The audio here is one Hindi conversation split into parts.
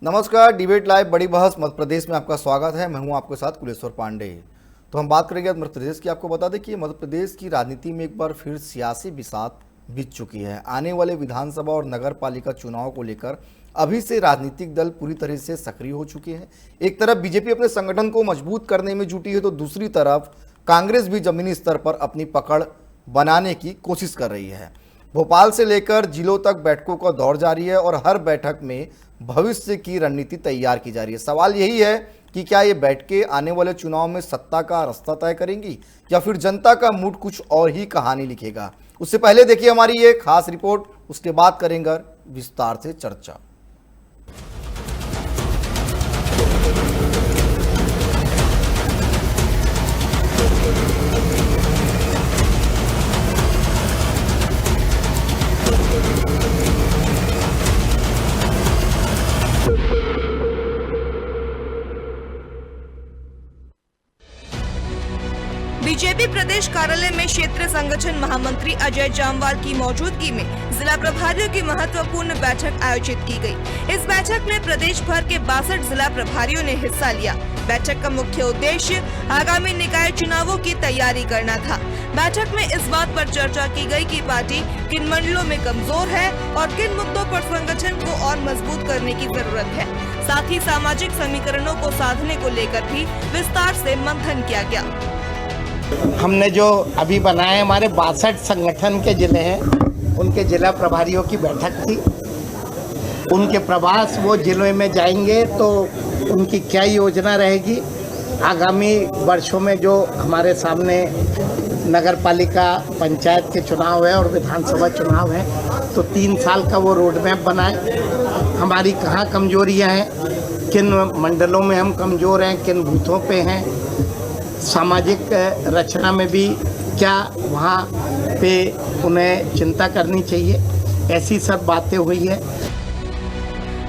नमस्कार, डिबेट लाइव बड़ी बहस मध्य प्रदेश में आपका स्वागत है। मैं हूं आपके साथ कुलेश्वर पांडे। तो हम बात करेंगे मध्य प्रदेश की। आपको बता दें कि मध्य प्रदेश की राजनीति में एक बार फिर सियासी बिसात बीत चुकी है। आने वाले विधानसभा और नगर पालिका चुनाव को लेकर अभी से राजनीतिक दल पूरी तरह से सक्रिय हो चुके हैं। एक तरफ बीजेपी अपने संगठन को मजबूत करने में जुटी है, तो दूसरी तरफ कांग्रेस भी जमीनी स्तर पर अपनी पकड़ बनाने की कोशिश कर रही है। भोपाल से लेकर जिलों तक बैठकों का दौर जारी है और हर बैठक में भविष्य की रणनीति तैयार की जा रही है। सवाल यही है कि क्या ये बैठकें आने वाले चुनाव में सत्ता का रास्ता तय करेंगी या फिर जनता का मूड कुछ और ही कहानी लिखेगा। उससे पहले देखिए हमारी ये खास रिपोर्ट, उसके बाद करेंगे विस्तार से चर्चा। बीजेपी प्रदेश कार्यालय में क्षेत्रीय संगठन महामंत्री अजय जामवाल की मौजूदगी में जिला प्रभारियों की महत्वपूर्ण बैठक आयोजित की गई। इस बैठक में प्रदेश भर के 62 जिला प्रभारियों ने हिस्सा लिया। बैठक का मुख्य उद्देश्य आगामी निकाय चुनावों की तैयारी करना था। बैठक में इस बात पर चर्चा की गई कि पार्टी किन मंडलों में कमजोर है और किन मुद्दों पर संगठन को और मजबूत करने की जरूरत है। साथ ही सामाजिक समीकरणों को साधने को लेकर भी विस्तार से मंथन किया गया। हमने जो अभी बनाए हमारे 62 संगठन के जिले हैं, उनके जिला प्रभारियों की बैठक थी। उनके प्रवास वो जिलों में जाएंगे तो उनकी क्या योजना रहेगी। आगामी वर्षों में जो हमारे सामने नगर पालिका पंचायत के चुनाव है और विधानसभा चुनाव है, तो 3 साल का वो रोड मैप बनाए। हमारी कहाँ कमजोरियाँ हैं, किन मंडलों में हम कमज़ोर हैं, किन बूथों पे हैं, सामाजिक रचना में भी क्या वहाँ पे उन्हें चिंता करनी चाहिए, ऐसी सब बातें हुई है।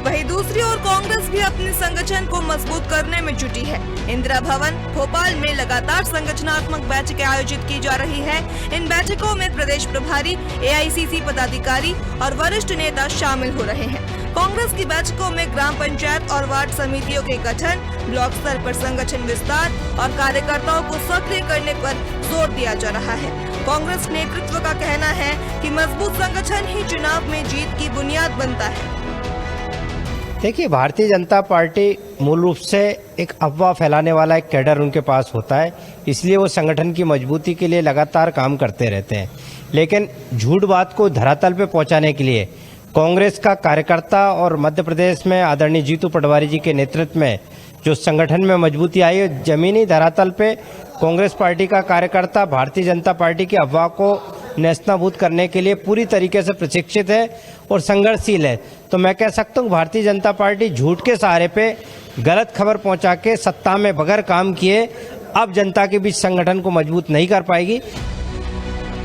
वहीं दूसरी ओर कांग्रेस भी अपने संगठन को मजबूत करने में जुटी है। इंदिरा भवन भोपाल में लगातार संगठनात्मक बैठकें आयोजित की जा रही है। इन बैठकों में प्रदेश प्रभारी, एआईसीसी पदाधिकारी और वरिष्ठ नेता शामिल हो रहे हैं। कांग्रेस की बैठकों में ग्राम पंचायत और वार्ड समितियों के गठन, ब्लॉक स्तर पर संगठन विस्तार और कार्यकर्ताओं को सक्रिय करने पर जोर दिया जा रहा है। कांग्रेस नेतृत्व का कहना है कि मजबूत संगठन ही चुनाव में जीत की बुनियाद बनता है। देखिए, भारतीय जनता पार्टी मूल रूप से एक अफवाह फैलाने वाला एक कैडर उनके पास होता है, इसलिए वो संगठन की मजबूती के लिए लगातार काम करते रहते हैं। लेकिन झूठ बात को धरातल पे पहुंचाने के लिए कांग्रेस का कार्यकर्ता और मध्य प्रदेश में आदरणीय जीतू पटवारी जी के नेतृत्व में जो संगठन में मजबूती आई है, जमीनी धरातल पे कांग्रेस पार्टी का कार्यकर्ता भारतीय जनता पार्टी की अफवाह को नेस्तनाबूद करने के लिए पूरी तरीके से प्रशिक्षित है और संघर्षशील है। तो मैं कह सकता हूँ भारतीय जनता पार्टी झूठ के सहारे पे गलत खबर पहुंचा के सत्ता में बगैर काम किए अब जनता के बीच संगठन को मजबूत नहीं कर पाएगी।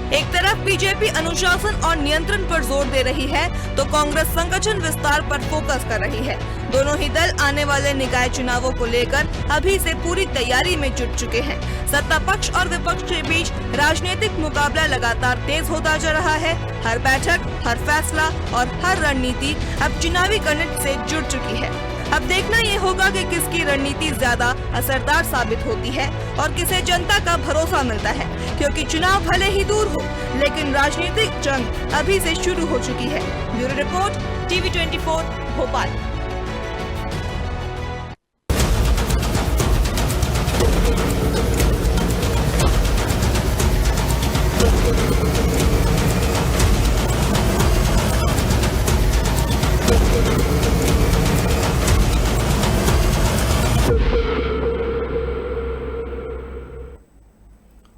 एक तरफ बीजेपी अनुशासन और नियंत्रण पर जोर दे रही है, तो कांग्रेस संगठन विस्तार पर फोकस कर रही है। दोनों ही दल आने वाले निकाय चुनावों को लेकर अभी से पूरी तैयारी में जुट चुके हैं। सत्ता पक्ष और विपक्ष के बीच राजनीतिक मुकाबला लगातार तेज होता जा रहा है। हर बैठक, हर फैसला और हर रणनीति अब चुनावी गणित से जुड़ चुकी है। अब देखना ये होगा कि किसकी रणनीति ज्यादा असरदार साबित होती है और किसे जनता का भरोसा मिलता है, क्योंकि चुनाव भले ही दूर हो, लेकिन राजनीतिक जंग अभी से शुरू हो चुकी है। Bureau report, TV 24 Bhopal.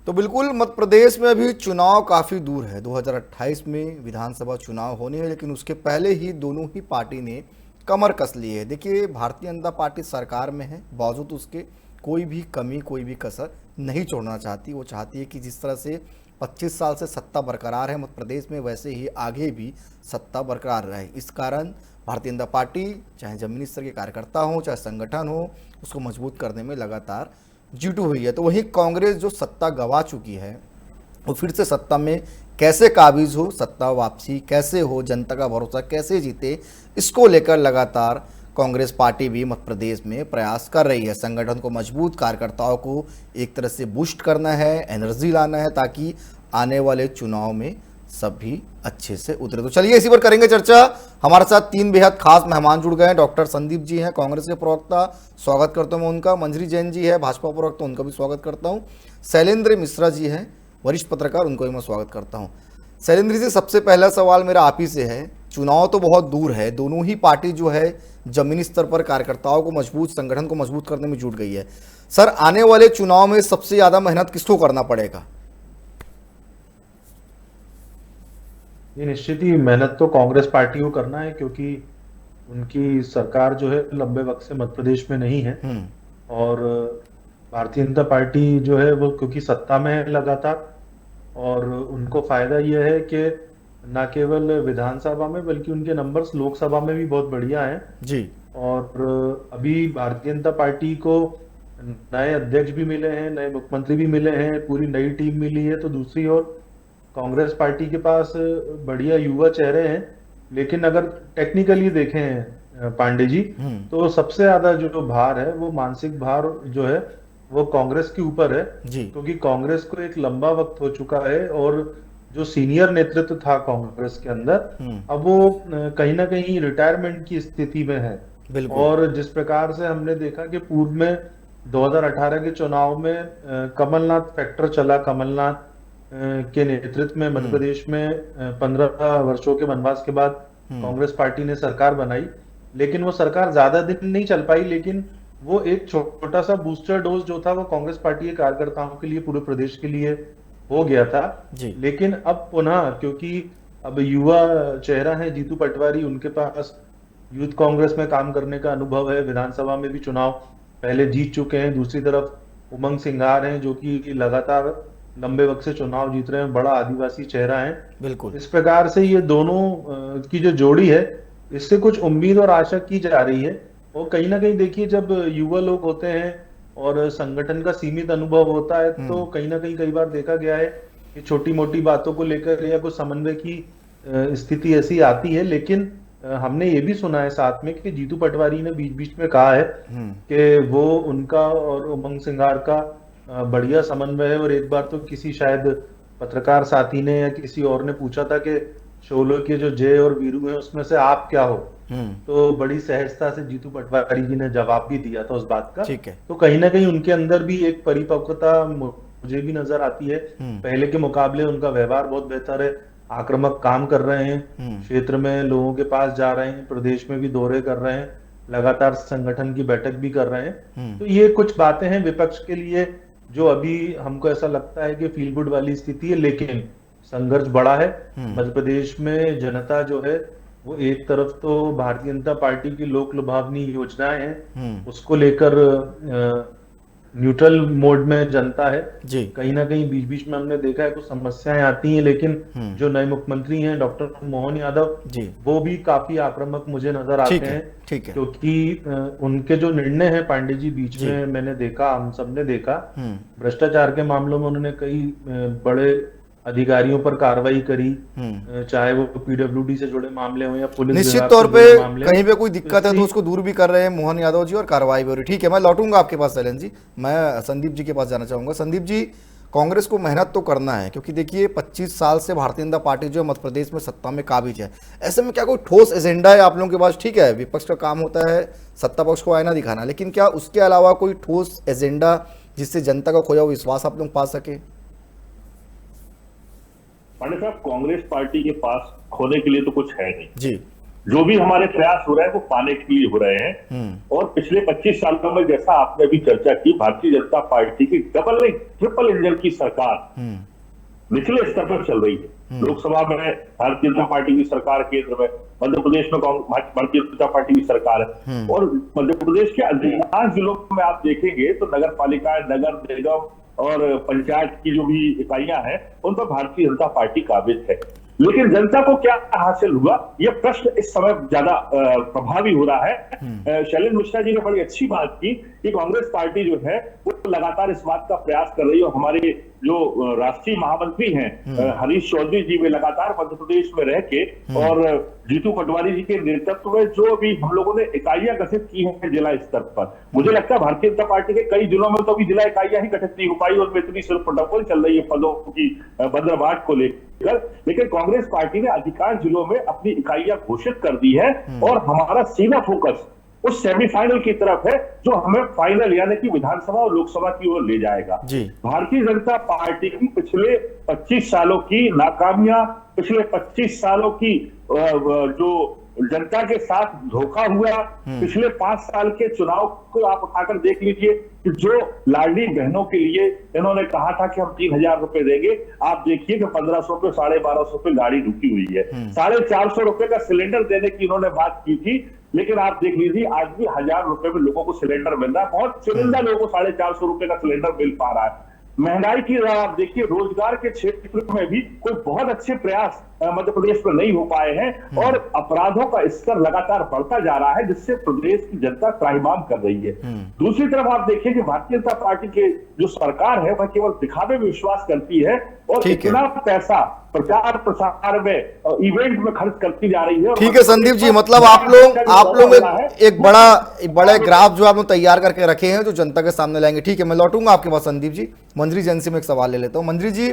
तो बिल्कुल मध्य प्रदेश में अभी चुनाव काफ़ी दूर है। 2028 में विधानसभा चुनाव होने हैं, लेकिन उसके पहले ही दोनों ही पार्टी ने कमर कस ली है। देखिए, भारतीय जनता पार्टी सरकार में है, बावजूद उसके कोई भी कमी, कोई भी कसर नहीं छोड़ना चाहती। वो चाहती है कि जिस तरह से 25 साल से सत्ता बरकरार है मध्य प्रदेश में, वैसे ही आगे भी सत्ता बरकरार रहे। इस कारण भारतीय जनता पार्टी चाहे जमीनी स्तर के कार्यकर्ता हो, चाहे संगठन हो, उसको मजबूत करने में लगातार जुटी हुई है। तो वहीं कांग्रेस जो सत्ता गंवा चुकी है, वो फिर से सत्ता में कैसे काबिज हो, सत्ता वापसी कैसे हो, जनता का भरोसा कैसे जीते, इसको लेकर लगातार कांग्रेस पार्टी भी मध्य प्रदेश में प्रयास कर रही है। संगठन को मजबूत, कार्यकर्ताओं को एक तरह से बूस्ट करना है, एनर्जी लाना है, ताकि आने वाले चुनाव में सभी अच्छे से उतरे। तो चलिए इसी पर करेंगे चर्चा। हमारे साथ 3 बेहद खास मेहमान जुड़ गए हैं। डॉक्टर संदीप जी हैं, कांग्रेस के प्रवक्ता, स्वागत करता हूं मैं उनका। मंजरी जैन जी है, भाजपा प्रवक्ता, उनका भी स्वागत करता हूं। शैलेंद्र मिश्रा जी हैं, वरिष्ठ पत्रकार, उनको भी मैं स्वागत करता हूं। शैलेंद्र जी, सबसे पहला सवाल मेरा आप ही से है। चुनाव तो बहुत दूर है, दोनों ही पार्टी जो है जमीनी स्तर पर कार्यकर्ताओं को मजबूत, संगठन को मजबूत करने में जुट गई है। सर, आने वाले चुनाव में सबसे ज्यादा मेहनत किसको करना पड़ेगा? ये निश्चित ही मेहनत तो कांग्रेस पार्टी को करना है, क्योंकि उनकी सरकार जो है लंबे वक्त से मध्य प्रदेश में नहीं है। और भारतीय जनता पार्टी जो है वो क्योंकि सत्ता में है लगातार, और उनको फायदा यह है कि न केवल विधानसभा में बल्कि उनके नंबर्स लोकसभा में भी बहुत बढ़िया हैं जी। और अभी भारतीय जनता पार्टी को नए अध्यक्ष भी मिले हैं, नए मुख्यमंत्री भी मिले हैं, पूरी नई टीम मिली है। तो दूसरी ओर कांग्रेस पार्टी के पास बढ़िया युवा चेहरे हैं, लेकिन अगर टेक्निकली देखें पांडे जी, तो सबसे ज्यादा जो भार है वो मानसिक भार जो है वो कांग्रेस के ऊपर है जी। क्योंकि कांग्रेस को एक लंबा वक्त हो चुका है और जो सीनियर नेतृत्व था कांग्रेस के अंदर, अब वो कहीं ना कहीं रिटायरमेंट की स्थिति में है। और जिस प्रकार से हमने देखा कि पूर्व में 2018 के चुनाव में कमलनाथ फैक्टर चला, कमलनाथ के नेतृत्व में मध्य प्रदेश में 15 वर्षों के वनवास के बाद कांग्रेस पार्टी ने सरकार बनाई, लेकिन वो सरकार ज्यादा दिन नहीं चल पाई। लेकिन वो एक छोटा सा बूस्टर डोज जो था वो कांग्रेस पार्टी के कार्यकर्ताओं के लिए, पूरे प्रदेश के लिए हो गया था जी। लेकिन अब पुनः, क्योंकि अब युवा चेहरा है जीतू पटवारी, उनके पास यूथ कांग्रेस में काम करने का अनुभव है, विधानसभा में भी चुनाव पहले जीत चुके हैं। दूसरी तरफ उमंग सिंघार हैं जो कि लगातार लंबे वक्त से चुनाव जीत रहे हैं, बड़ा आदिवासी चेहरा है। बिल्कुल। इस प्रकार से ये दोनों की जो जोड़ी है, इससे कुछ उम्मीद और आशा की जा रही है। और कहीं ना कहीं देखिए, जब युवा लोग होते हैं और संगठन का सीमित अनुभव होता है, तो कहीं ना कहीं कई बार देखा गया है कि छोटी मोटी बातों को लेकर या कुछ समन्वय की स्थिति ऐसी आती है। लेकिन हमने ये भी सुना है साथ में कि जीतू पटवारी ने बीच बीच में कहा है कि वो उनका और उमंग सिंघार का बढ़िया समन्वय है। और एक बार तो किसी शायद पत्रकार साथी ने या किसी और ने पूछा था कि शोले के जो जय और वीरू हैं उसमें से आप क्या हो, तो बड़ी सहजता से जीतू पटवारी जी ने जवाब भी दिया था उस बात का। ठीक है। तो कहीं ना कहीं उनके अंदर भी एक परिपक्वता मुझे भी नजर आती है। पहले के मुकाबले उनका व्यवहार बहुत बेहतर है, आक्रामक काम कर रहे हैं, क्षेत्र में लोगों के पास जा रहे हैं, प्रदेश में भी दौरे कर रहे हैं, लगातार संगठन की बैठक भी कर रहे हैं। तो ये कुछ बातें हैं विपक्ष के लिए जो अभी हमको ऐसा लगता है कि फील गुड वाली स्थिति है, लेकिन संघर्ष बड़ा है। मध्य प्रदेश में जनता जो है वो एक तरफ तो भारतीय जनता पार्टी की लोक लुभावनी योजनाएं हैं, उसको लेकर न्यूट्रल मोड में जनता है जी। कहीं ना कहीं बीच बीच में हमने देखा है कुछ समस्याएं आती हैं, लेकिन जो नए मुख्यमंत्री हैं डॉक्टर मोहन यादव जी, वो भी काफी आक्रामक मुझे नजर आते हैं। ठीक है। क्योंकि उनके जो निर्णय हैं पांडे जी बीच में मैंने देखा, हम सबने देखा, भ्रष्टाचार के मामलों में उन्होंने कई बड़े अधिकारियों पर कार्रवाई करी, चाहे वो पीडब्ल्यूडी से जुड़े मामले हो या पुलिस। निश्चित तौर पे कहीं पे कोई दिक्कत है तो उसको दूर भी कर रहे हैं मोहन यादव जी और कार्रवाई भी हो रही। ठीक है, मैं लौटूंगा आपके पास शैलेंद्र जी, मैं संदीप जी के पास जाना चाहूंगा। संदीप जी, कांग्रेस को मेहनत तो करना है क्योंकि देखिए 25 साल से भारतीय जनता पार्टी जो है मध्य प्रदेश में सत्ता में काबिज है। ऐसे में क्या कोई ठोस एजेंडा है आप लोगों के पास? ठीक है, विपक्ष का काम होता है सत्ता पक्ष को आईना दिखाना, लेकिन क्या उसके अलावा कोई ठोस एजेंडा जिससे जनता का खोया हुआ विश्वास आप लोग पा सके? पांडे साहब, कांग्रेस पार्टी के पास खोने के लिए तो कुछ है नहीं जी। जो भी हमारे प्रयास हो रहे हैं वो पाने के लिए हो रहे हैं। और पिछले 25 सालों में जैसा आपने अभी चर्चा की, भारतीय जनता पार्टी की डबल नहीं ट्रिपल इंजन की सरकार निचले स्तर पर चल रही है। लोकसभा में भारतीय जनता पार्टी की सरकार, केंद्र में मध्य प्रदेश में भारतीय जनता पार्टी की सरकार है। और मध्य प्रदेश के अधिकांश जिलों में आप देखेंगे तो नगर पालिकाएं, नगर निगम और पंचायत की जो भी इकाइयां हैं उन पर भारतीय जनता पार्टी काबिज है। लेकिन जनता को क्या हासिल हुआ, यह प्रश्न इस समय ज्यादा प्रभावी हो रहा है। शैलेंद्र मिश्रा जी ने बड़ी अच्छी बात की कि कांग्रेस पार्टी जो है वो लगातार इस बात का प्रयास कर रही है। हमारे जो राष्ट्रीय महामंत्री हैं हरीश चौधरी जी, वे लगातार मध्य प्रदेश में रह के और जीतू पटवारी जी के नेतृत्व में जो भी हम लोगों ने इकाइयां गठित की हैं जिला स्तर पर, मुझे लगता है भारतीय जनता पार्टी के कई जिलों में तो अभी जिला इकाइयां ही गठित नहीं हो पाई और इतनी सिर्फ प्रोटोकॉल चल रही है पदों की बंदरबाट को लेकर। लेकिन कांग्रेस पार्टी ने अधिकांश जिलों में अपनी इकाइयां घोषित कर दी है और हमारा सीधा फोकस उस सेमीफाइनल की तरफ है जो हमें फाइनल यानी कि विधानसभा और लोकसभा की ओर ले जाएगा। भारतीय जनता पार्टी की पिछले 25 सालों की नाकामियां, पिछले 25 सालों की जो जनता के साथ धोखा हुआ, पिछले 5 साल के चुनाव को आप उठाकर देख लीजिए कि जो लाडली बहनों के लिए इन्होंने कहा था कि हम 3,000 रुपए देंगे, आप देखिए कि 1,500 पे 1,250 पे गाड़ी रुकी हुई है। 450 रुपए का सिलेंडर देने की इन्होंने बात की थी, लेकिन आप देख लीजिए आज भी 1,000 रुपए में लोगों को सिलेंडर मिल रहा है। बहुत चुनिंदा लोगों को 450 रुपए का सिलेंडर मिल पा रहा है। महंगाई की आप देखिए, रोजगार के क्षेत्र में भी कोई बहुत अच्छे प्रयास मध्य प्रदेश में नहीं हो पाए हैं और अपराधों का स्तर लगातार बढ़ता जा रहा है, जिससे प्रदेश की जनता त्राहिमाम कर रही है। दूसरी तरफ आप देखिए कि भारतीय जनता पार्टी के जो सरकार है वह केवल दिखावे में विश्वास करती है और इतना पैसा प्रचार प्रसार में इवेंट में खर्च करती जा रही है। ठीक है संदीप जी, मतलब आप लोग एक बड़ा ग्राफ जो आपने तैयार करके रखे हैं जो जनता के सामने लाएंगे। ठीक है, मैं लौटूंगा आपके पास संदीप जी। मंजरी एजेंसी में एक सवाल ले लेता हूं। मंजरी जी,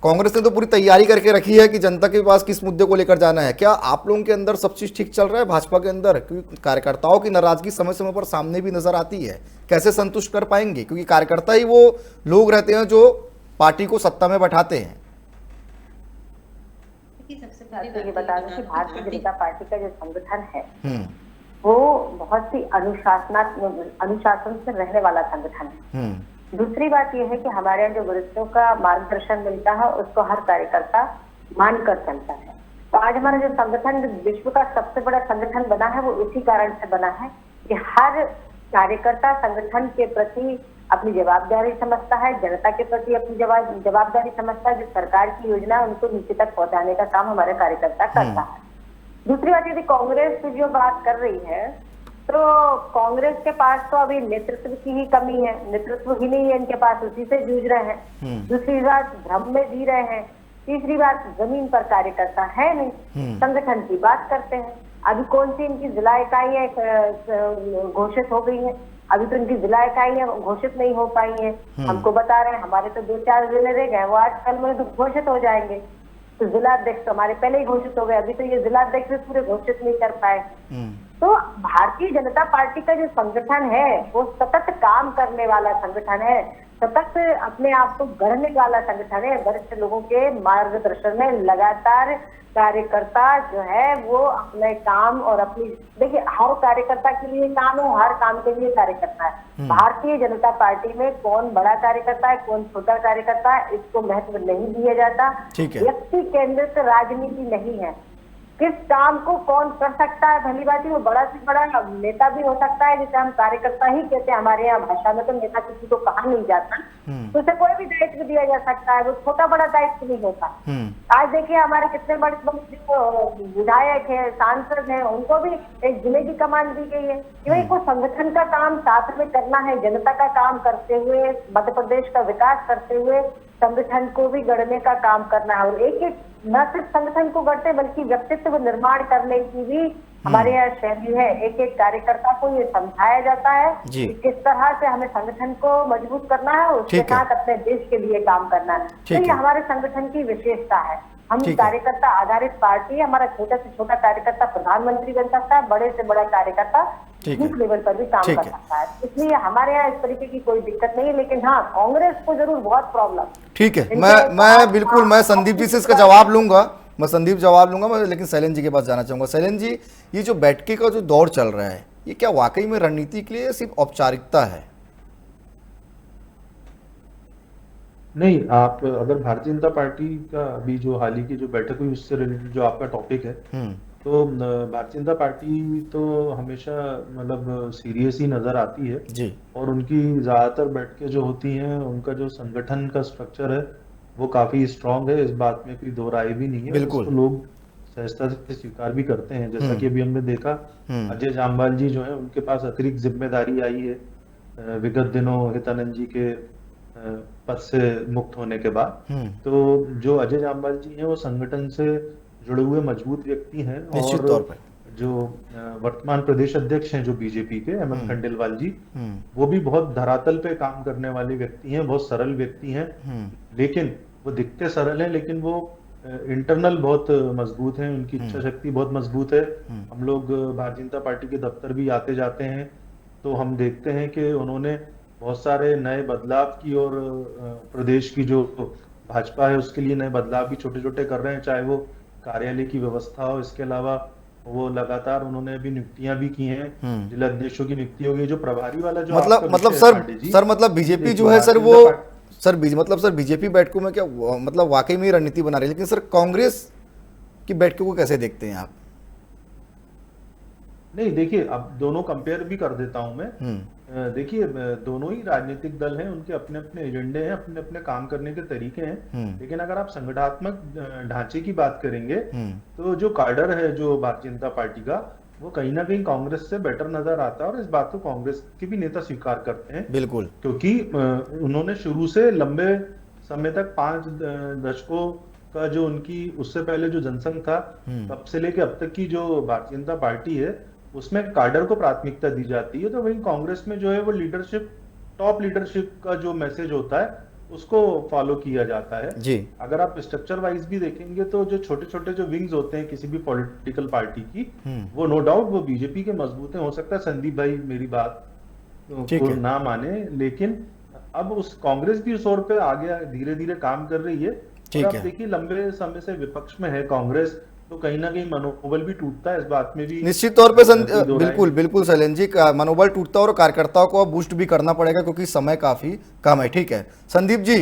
कांग्रेस ने तो पूरी तैयारी करके रखी है कि जनता के पास किस मुद्दे को लेकर जाना है, क्या आप लोगों के अंदर सब चीज ठीक चल रहा है भाजपा के अंदर? क्योंकि कार्यकर्ताओं की नाराजगी समय समय पर सामने भी नजर आती है, कैसे संतुष्ट कर पाएंगे? क्योंकि कार्यकर्ता ही वो लोग रहते हैं जो पार्टी को सत्ता में बैठाते हैं। सबसे पहले ये बता दूं कि भारतीय जनता पार्टी का जो संगठन है वो बहुत ही अनुशासन से रहने वाला संगठन है। दूसरी बात यह है कि हमारे यहाँ जो वरिष्ठों का मार्गदर्शन मिलता है उसको हर कार्यकर्ता मानकर चलता है। तो आज हमारा जो संगठन विश्व का सबसे बड़ा संगठन बना है वो इसी कारण से बना है कि हर कार्यकर्ता संगठन के प्रति अपनी जवाबदारी समझता है, जनता के प्रति अपनी जवाबदारी समझता है। जो सरकार की योजना है उनको नीचे तक पहुंचाने का काम हमारे कार्यकर्ता करता है। दूसरी बात, यदि कांग्रेस की जो बात कर रही है तो कांग्रेस के पास तो अभी नेतृत्व की ही कमी है, नेतृत्व ही नहीं है इनके पास, उसी से जूझ रहे हैं। दूसरी बात, भ्रम में जी रहे हैं। तीसरी बात, जमीन पर कार्यकर्ता है नहीं, संगठन की बात करते हैं। अभी कौन सी इनकी जिला इकाइयां घोषित हो गई है? अभी तो इनकी जिला इकाइयां घोषित नहीं हो पाई है। हमको बता रहे हैं हमारे तो 2-4 जिले रह गए, वो आज कल में तो घोषित हो जाएंगे। तो जिलाध्यक्ष हमारे पहले ही घोषित हो गए, अभी तो ये जिलाध्यक्ष भी पूरे घोषित नहीं कर पाए। तो भारतीय जनता पार्टी का जो संगठन है वो सतत काम करने वाला संगठन है, सतत अपने आप को गढ़ने वाला संगठन है। वरिष्ठ लोगों के मार्गदर्शन में लगातार कार्यकर्ता जो है वो अपने काम और अपनी, देखिए हर कार्यकर्ता के लिए काम है, हर काम के लिए कार्यकर्ता है। भारतीय जनता पार्टी में कौन बड़ा कार्यकर्ता है कौन छोटा कार्यकर्ता है इसको महत्व नहीं दिया जाता। व्यक्ति केंद्रित राजनीति नहीं है। किस काम को कौन कर सकता है, भली बात है, वो बड़ा से बड़ा नेता भी हो सकता है, जिसे हम कार्यकर्ता ही कहते हैं हमारे यहाँ भाषा में, तो नेता किसी को कहा नहीं जाता। तो उसे कोई भी दायित्व दिया जा सकता है, वो छोटा बड़ा दायित्व नहीं होता। आज देखिए हमारे कितने बड़े विधायक है, सांसद हैं, उनको भी एक जिले की कमान दी गई है कि भाई को संगठन का काम साथ में करना है, जनता का काम करते हुए, मध्य प्रदेश का विकास करते हुए संगठन को भी गढ़ने का काम करना है। और एक न सिर्फ संगठन को गढ़ते बल्कि व्यक्तित्व निर्माण करने की भी हमारे यहाँ शैली है। एक एक कार्यकर्ता को ये समझाया जाता है कि किस तरह से हमें संगठन को मजबूत करना है, उसके साथ अपने देश के लिए काम करना है। तो ये हमारे संगठन की विशेषता है। हम कार्यकर्ता आधारित पार्टी है। हमारा छोटा से छोटा कार्यकर्ता प्रधानमंत्री बन सकता है, बड़े से बड़ा कार्यकर्ता बूथ लेवल पर भी काम कर सकता है। इसलिए हमारे यहाँ इस तरीके की कोई दिक्कत नहीं है। लेकिन हाँ, कांग्रेस को जरूर बहुत प्रॉब्लम। ठीक है, मैं बिल्कुल मैं संदीप जी से इसका जवाब लूंगा, मैं लेकिन शैलेंद्र जी के पास जाना चाहूंगा। शैलेंद्र जी, ये जो बैठके का जो दौर चल रहा है ये क्या वाकई में रणनीति के लिए सिर्फ औपचारिकता है? नहीं, आप अगर भारतीय जनता पार्टी का अभी जो हाल ही की जो बैठक हुई उससे रिलेटेड जो आपका टॉपिक है, तो भारतीय जनता पार्टी तो हमेशा मतलब सीरियस ही नजर आती है जी। और उनकी ज्यादातर बैठकें जो होती हैं, उनका जो संगठन का स्ट्रक्चर है वो काफी स्ट्रांग है, इस बात में कोई दो राय भी नहीं है। बिल्कुल। तो लोग सहजता से स्वीकार भी करते हैं। जैसा कि अभी हमने देखा, अजय जामवाल जी जो है उनके पास अतिरिक्त जिम्मेदारी आई है विगत दिनों हितानंद जी के पद से मुक्त होने के बाद। तो जो अजय जामवाल जी हैं वो संगठन से जुड़े हुए मजबूत व्यक्ति हैं, निश्चित तौर पर। जो वर्तमान प्रदेश अध्यक्ष हैं जो बीजेपी के एमएन खंडेलवाल जी, वो भी बहुत धरातल पे काम करने वाले व्यक्ति हैं, बहुत सरल व्यक्ति हैं। लेकिन वो दिखते सरल हैं, लेकिन वो इंटरनल बहुत मजबूत हैं, उनकी इच्छा शक्ति बहुत मजबूत है। हम लोग भारतीय जनता पार्टी के दफ्तर भी आते जाते हैं, तो हम देखते हैं कि उन्होंने बहुत सारे नए बदलाव की, और प्रदेश की जो भाजपा है उसके लिए नए बदलाव भी छोटे छोटे कर रहे हैं, चाहे वो कार्यालय की व्यवस्था हो। इसके अलावा वो लगातार उन्होंने अभी नियुक्तियां भी की हैं, जिला अध्यक्षों की नियुक्ति हो गई। जो प्रभारी वाला जो सर मतलब बीजेपी जो है सर वो सर बीजेपी बैठकों में क्या मतलब वाकई में रणनीति बना रही है, लेकिन सर कांग्रेस की बैठकों को कैसे देखते हैं आप? नहीं, देखिए, अब दोनों कंपेयर भी कर देता हूं मैं। देखिए, दोनों ही राजनीतिक दल हैं, उनके अपने अपने एजेंडे हैं, अपने अपने काम करने के तरीके हैं। लेकिन अगर आप संगठनात्मक ढांचे की बात करेंगे तो जो काडर है जो भारतीय जनता पार्टी का, वो कहीं ना कहीं कांग्रेस से बेटर नजर आता है, और इस बात को कांग्रेस के भी नेता स्वीकार करते हैं। बिल्कुल, क्योंकि उन्होंने शुरू से लंबे समय तक 5 दशकों का जो उनकी उससे पहले जो जनसंघ था तब से लेके अब तक की जो भारतीय जनता पार्टी है उसमें काडर को प्राथमिकता दी जाती है। तो वहीं कांग्रेस में जो है वो लीडरशिप, टॉप लीडरशिप का जो मैसेज होता है उसको फॉलो किया जाता है जी। अगर आप स्ट्रक्चर वाइज भी देखेंगे तो जो छोटे छोटे जो विंग्स होते हैं किसी भी पॉलिटिकल पार्टी की, वो नो डाउट वो बीजेपी के मजबूत हैं। हो सकता है संदीप भाई मेरी बात को ना माने, लेकिन अब उस कांग्रेस भी उस ओर पे आगे धीरे धीरे काम कर रही है। और आप देखिए लंबे समय से विपक्ष में है कांग्रेस, तो कहीं ना कहीं मनोबल भी टूटता है, इस बात में भी निश्चित तौर पे बिल्कुल शैलेंद्र जी का मनोबल टूटता है और कार्यकर्ताओं को अब बूस्ट भी करना पड़ेगा क्योंकि समय काफी कम है। ठीक है संदीप जी,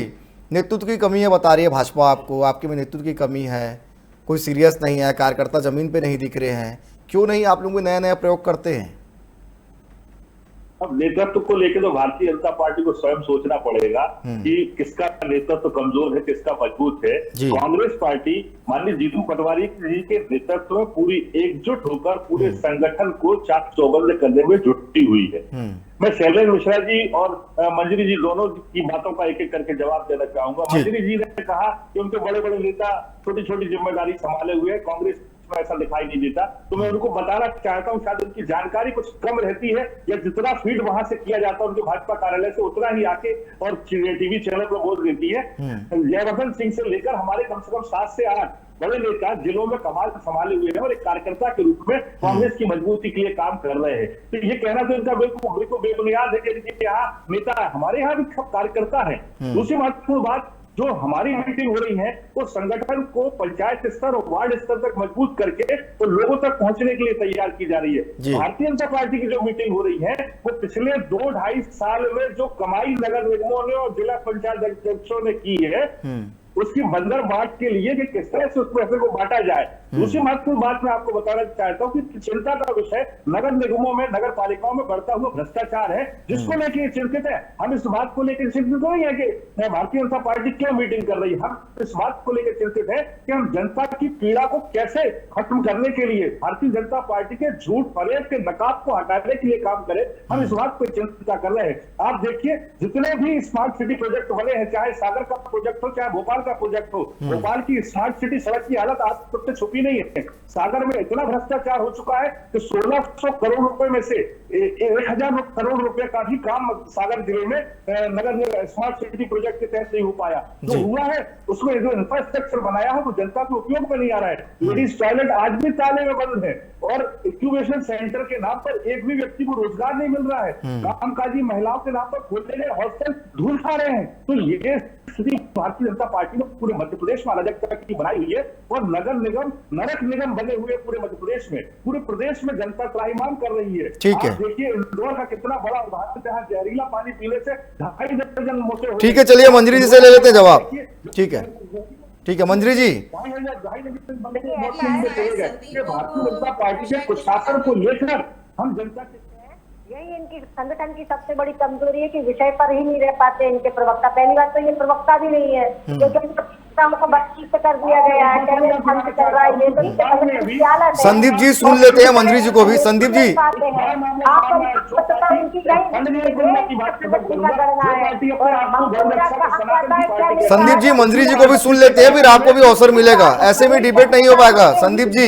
नेतृत्व की कमी है बता रही है भाजपा आपको, आपके में नेतृत्व की कमी है, कोई सीरियस नहीं है, कार्यकर्ता जमीन पे नहीं दिख रहे हैं, क्यों नहीं आप लोग नया नया प्रयोग करते हैं? अब नेतृत्व को लेकर तो भारतीय जनता पार्टी को स्वयं सोचना पड़ेगा कि किसका नेतृत्व कमजोर है, किसका मजबूत है। कांग्रेस पार्टी माननीय जीतू पटवारी जी के नेतृत्व में पूरी एकजुट होकर पूरे संगठन को चाक चौबंद करने में जुटी हुई है। मैं शैलेंद्र मिश्रा जी और मंजरी जी दोनों की बातों का एक एक करके जवाब देना चाहूंगा। मंजरी जी ने कहा कि उनके बड़े बड़े नेता छोटी छोटी जिम्मेदारी संभाले हुए, कांग्रेस ऐसा दिखाई नहीं देता। तो मैं उनको बताना चाहता हूं, शायद उनकी जानकारी कुछ कम रहती है, या जितना फीड वहां से किया जाता है उनके भाजपा कार्यालय से उतना ही आके और टीवी चैनल पर बोल देती है। जयवर्धन सिंह से लेकर हमारे कम से कम 7 से 8 बड़े नेता जिलों में कमाल संभाले हुए हैं और एक कार्यकर्ता के रूप में कांग्रेस की मजबूती के लिए काम कर रहे हैं। तो ये कहना तो इनका बिल्कुल बेबुनियाद है कि यहाँ नेता है, हमारे यहाँ भी कार्यकर्ता है। दूसरी महत्वपूर्ण बात, जो हमारी मीटिंग हो रही है वो संगठन को पंचायत स्तर और वार्ड स्तर तक मजबूत करके तो लोगों तक पहुंचने के लिए तैयार की जा रही है। भारतीय जनता पार्टी की जो मीटिंग हो रही है वो पिछले 2-2.5 साल में जो कमाई नगर निगमों ने और जिला पंचायत अध्यक्षों ने की है उसकी बंदर बांट के लिए कि किस तरह से उस पैसे को बांटा जाए। दूसरी महत्वपूर्ण बात मैं आपको बताना चाहता हूँ कि चिंता का विषय नगर निगमों में, नगर पालिकाओं में बढ़ता हुआ भ्रष्टाचार है, जिसको लेकर चिंतित है। हम इस बात को लेकर चिंतित नहीं है कि भारतीय जनता पार्टी क्यों मीटिंग कर रही है, हम इस बात को लेकर चिंतित है कि हम जनता की पीड़ा को कैसे खत्म करने के लिए भारतीय जनता पार्टी के झूठ फरेब के नकाब को हटाने के लिए काम करें, हम इस बात पर चिंता कर रहे हैं। आप देखिए जितने भी स्मार्ट सिटी प्रोजेक्ट बने हैं, चाहे सागर का प्रोजेक्ट हो चाहे भोपाल का प्रोजेक्ट हो, भोपाल की स्मार्ट सिटी सड़क की हालत आज तक से छुपी नहीं है। सागर में इतना भ्रष्टाचार हो चुका है कि 1600 करोड़ रुपए में से 1000 करोड़ रुपए का भी काम सागर जिले में नगर स्मार्ट सिटी प्रोजेक्ट के तहत नहीं हो पाया। जो हुआ है उसमें जो इंफ्रास्ट्रक्चर बनाया है वो जनता के उपयोग में नहीं आ रहा है। लेडीज टॉयलेट आज भी ताले में बंद है और इंक्यूबेशन सेंटर के नाम पर एक भी व्यक्ति को रोजगार नहीं मिल रहा है। कामकाजी महिलाओं के नाम पर खोलने गए हॉस्टल धूल खा रहे हैं। तो ये स्थिति भारतीय जनता पार्टी ने पूरे मध्य प्रदेश में अराजकता की बनाई हुई है और नगर निगम नरक निगम बने हुए पूरे मध्य प्रदेश में, पूरे प्रदेश में जनता त्राहिमाम कर रही है। ठीक है, देखिए इंदौर का कितना बड़ा उदाहरण, जहाँ जहरीला पानी पीने से 2.5 दर्जन मोटे। ठीक है, चलिए मंजरी जी से ले लेते हैं जवाब। ठीक है मंजरी जी, भारतीय जनता पार्टी के कुशासन को लेकर हम जनता के यही इनकी संगठन की सबसे बड़ी कमजोरी है कि विषय पर ही नहीं रह पाते इनके प्रवक्ता। पहली बात तो ये प्रवक्ता भी नहीं है, को बातचीत कर दिया गया है, चल रहा है। संदीप जी सुन लेते हैं मंजरी जी को भी। संदीप जी, खंडनीय गुणना की बात खत्म करूंगा। जो पार्टी अपने आप को गौरक्षा के सनातन की पार्टी के संदीप जी, मंत्री जी को भी सुन लेते हैं, फिर आपको भी अवसर मिलेगा। ऐसे में डिबेट नहीं हो पाएगा। संदीप जी,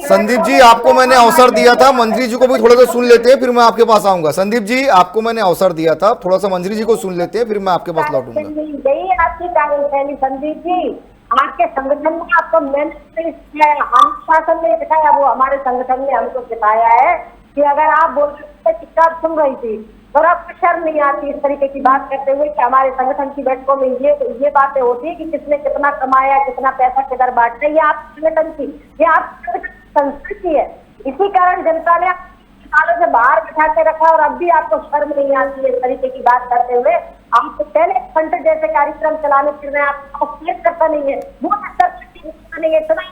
संदीप जी, आपको मैंने अवसर दिया था, मंत्री जी को भी थोड़ा सा सुन लेते हैं, फिर मैं आपके पास आऊंगा। संदीप जी, आपको मैंने अवसर दिया था, थोड़ा सा मंत्री जी को सुन लेते हैं, फिर मैं आपके पास लौटूंगा। यही आपकी कार्यशैली संदीप जी, आपके संगठन में आपको मैंने अनुशासन में सिखाया, वो हमारे संगठन ने हमको सिखाया है कि अगर आप बोल रहे थे, चुपचाप सुन रही थी, और आपको शर्म नहीं आती इस तरीके की बात करते हुए कि हमारे संगठन की बैठकों में ये बातें होती है कि किसने कितना कमाया, कितना पैसा किधर बांटा। ये आप संगठन की, ये आप संस्कृति है। इसी कारण जनता ने सालों से बाहर बिठा के रखा, और अब भी आपको शर्म नहीं आती है इस तरीके की बात करते हुए। आपको पहले फंड जैसे कार्यक्रम चलाने फिर में आपको करता नहीं है, वो नहीं है, इतना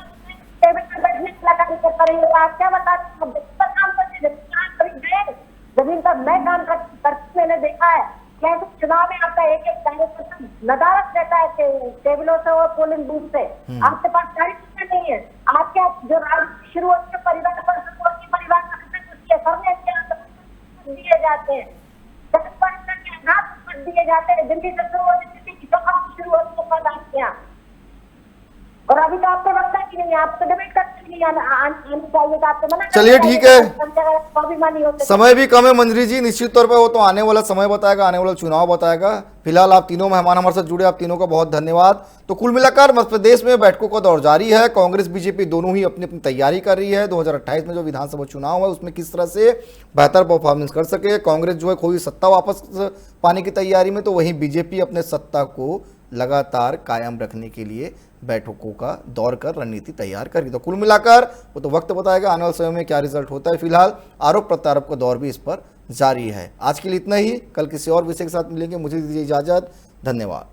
टेबल पर बैठने वाला कार्य करता नहीं है। आप क्या बताते हैं, काम करते गए जमीन पर मैं काम करते मैंने देखा है कैसे चुनाव में आपका एक कार्यकर्ता नदारत रहता है टेबलों से और पोलिंग बूथ से। आपके पास कार्यकर्ता नहीं है, आपके जो राजनीति शुरू होती है परिवार पर परिवार दिए जाते हैं, दिए जाते हैं, दिल्ली से शुरू होती है, और अभी तो आपको लगता है कि नहीं, आपको डिबेट करते नहीं आने चाहिए, तो आपको मना। चलिए ठीक है, समय भी कम है मंत्री जी, निश्चित तौर पर वो तो आने वाला समय बताएगा, आने वाला चुनाव बताएगा। फिलहाल आप तीनों मेहमान हमारे साथ जुड़े, आप तीनों का बहुत धन्यवाद। तो कुल मिलाकर मध्य प्रदेश में बैठकों का दौर जारी है। कांग्रेस बीजेपी दोनों ही अपनी अपनी तैयारी कर रही है। 2028 में जो विधानसभा चुनाव है उसमें किस तरह से बेहतर परफॉर्मेंस कर सके। कांग्रेस जो है खोई सत्ता वापस पाने की तैयारी में, तो वहीं बीजेपी अपने सत्ता को लगातार कायम रखने के लिए बैठकों का दौर कर रणनीति तैयार करेगी। तो कुल मिलाकर वो तो वक्त बताएगा आने वाले समय में क्या रिजल्ट होता है। फिलहाल आरोप प्रत्यारोप का दौर भी इस पर जारी है। आज के लिए इतना ही, कल किसी और विषय के साथ मिलेंगे। मुझे दीजिए इजाजत, धन्यवाद।